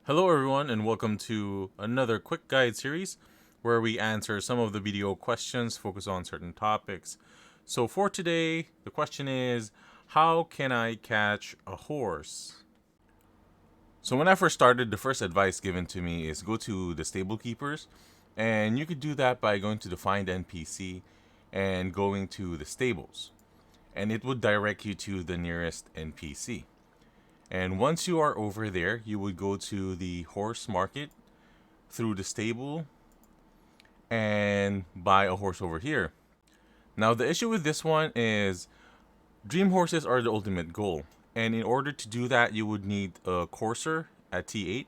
Hello everyone and welcome to another quick guide series where we answer some of the BDO questions focused on certain topics. So for today, the question is, how can I catch a horse? So when I first started, the first advice given to me is go to the stable keepers, and you could do that by going to the find NPC and going to the stables, and it would direct you to the nearest NPC. And once you are over there, you would go to the horse market through the stable and buy a horse over here. Now, the issue with this one is dream horses are the ultimate goal. And in order to do that, you would need a courser at T8.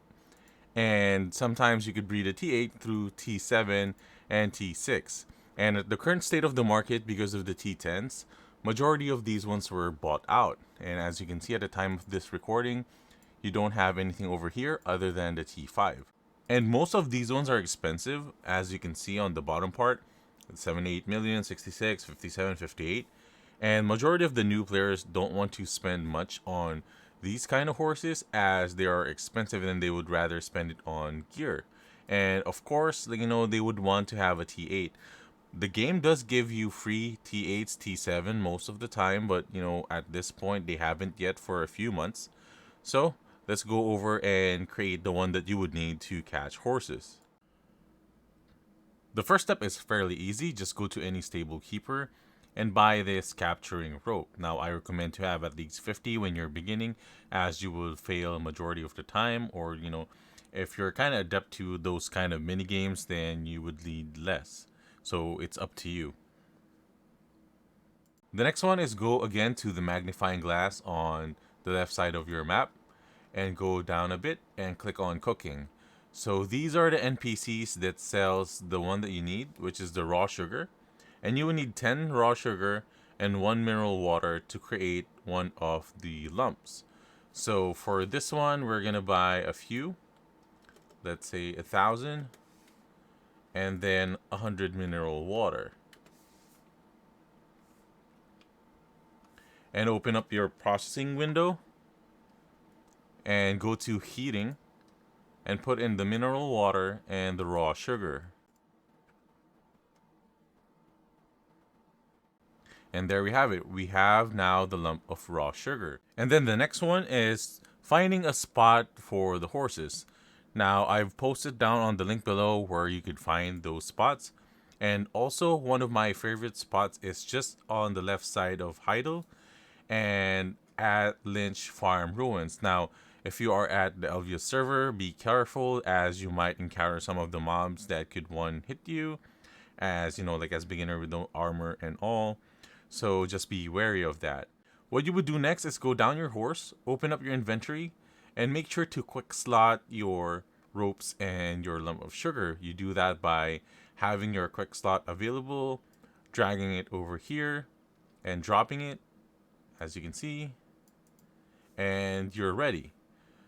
And sometimes you could breed a T8 through T7 and T6. And at the current state of the market, because of the T10s, majority of these ones were bought out. And as you can see at the time of this recording, you don't have anything over here other than the T5. And most of these ones are expensive, as you can see on the bottom part. 78 million, 66, 57, 58. And majority of the new players don't want to spend much on these kind of horses as they are expensive and they would rather spend it on gear. And of course, they would want to have a T8. The game does give you free T8s, T7 most of the time, but at this point they haven't yet for a few months. So let's go over and create the one that you would need to catch horses. The first step is fairly easy. Just go to any stable keeper and buy this capturing rope. Now I recommend to have at least 50 when you're beginning, as you will fail majority of the time, or if you're kind of adept to those kind of mini games, then you would need less. So it's up to you. The next one is go again to the magnifying glass on the left side of your map and go down a bit and click on cooking. So these are the NPCs that sells the one that you need, which is the raw sugar. And you will need 10 raw sugar and 1 mineral water to create one of the lumps. So for this one, we're gonna buy a few, let's say 1,000, and then 100 mineral water. And open up your processing window and go to heating and put in the mineral water and the raw sugar. And there we have it. We have now the lump of raw sugar. And then the next one is finding a spot for the horses. Now I've posted down on the link below where you could find those spots. And also one of my favorite spots is just on the left side of Heidel and at Lynch Farm Ruins. Now, if you are at the Elvius server, be careful as you might encounter some of the mobs that could one hit you, as like as beginner with no armor and all. So just be wary of that. What you would do next is go down your horse, open up your inventory, and make sure to quick slot your ropes and your lump of sugar. You do that by having your quick slot available, dragging it over here, and dropping it, as you can see, and you're ready.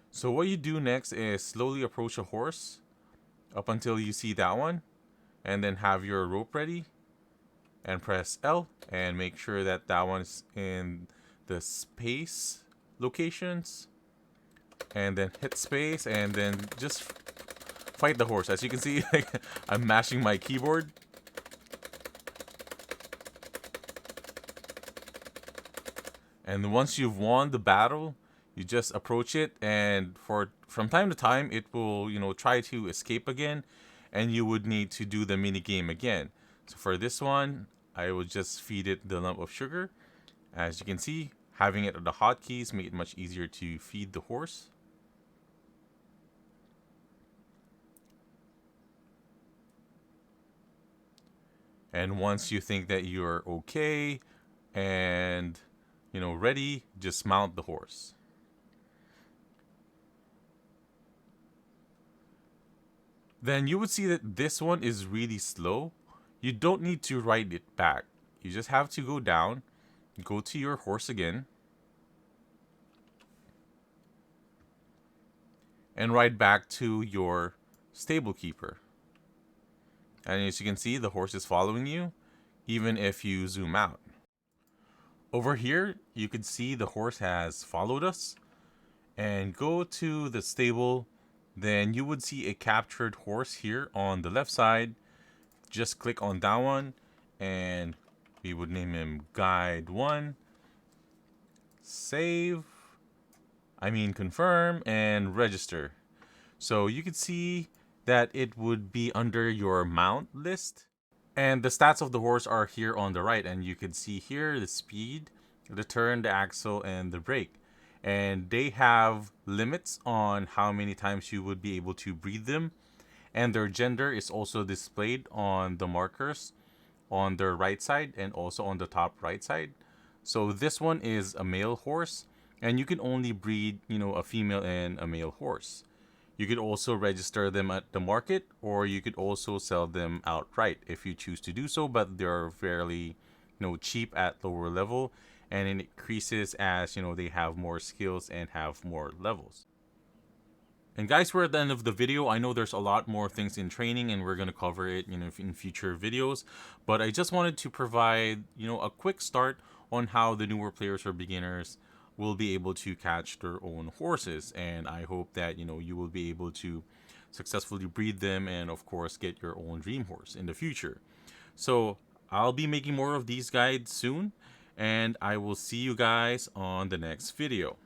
So what you do next is slowly approach a horse up until you see that one, and then have your rope ready and press L and make sure that that one's in the space locations, and then hit space and then just fight the horse. As you can see, I'm mashing my keyboard. And once you've won the battle, you just approach it, and from time to time it will try to escape again, and you would need to do the mini game again. So for this one, I will just feed it the lump of sugar. As you can see, having it at the hotkeys make it much easier to feed the horse. And once you think that you're okay and ready, just mount the horse. Then you would see that this one is really slow. You don't need to ride it back. You just have to go down, go to your horse again, and ride back to your stable keeper. And as you can see, the horse is following you, even if you zoom out. Over here, you can see the horse has followed us. And go to the stable then you would see a captured horse here on the left side. Just click on that one, and we would name him Guide 1. Save, confirm, and register. So you can see that it would be under your mount list. And the stats of the horse are here on the right, and you can see here the speed, the turn, the axle, and the brake. And they have limits on how many times you would be able to breed them. And their gender is also displayed on the markers on their right side and also on the top right side. So this one is a male horse, and you can only breed, a female and a male horse. You could also register them at the market, or you could also sell them outright if you choose to do so, but they're fairly, cheap at lower level, and it increases as, they have more skills and have more levels. And guys, we're at the end of the video. I know there's a lot more things in training, and we're going to cover it, in future videos. But I just wanted to provide, a quick start on how the newer players or beginners will be able to catch their own horses. And I hope that, you will be able to successfully breed them and, of course, get your own dream horse in the future. So I'll be making more of these guides soon, and I will see you guys on the next video.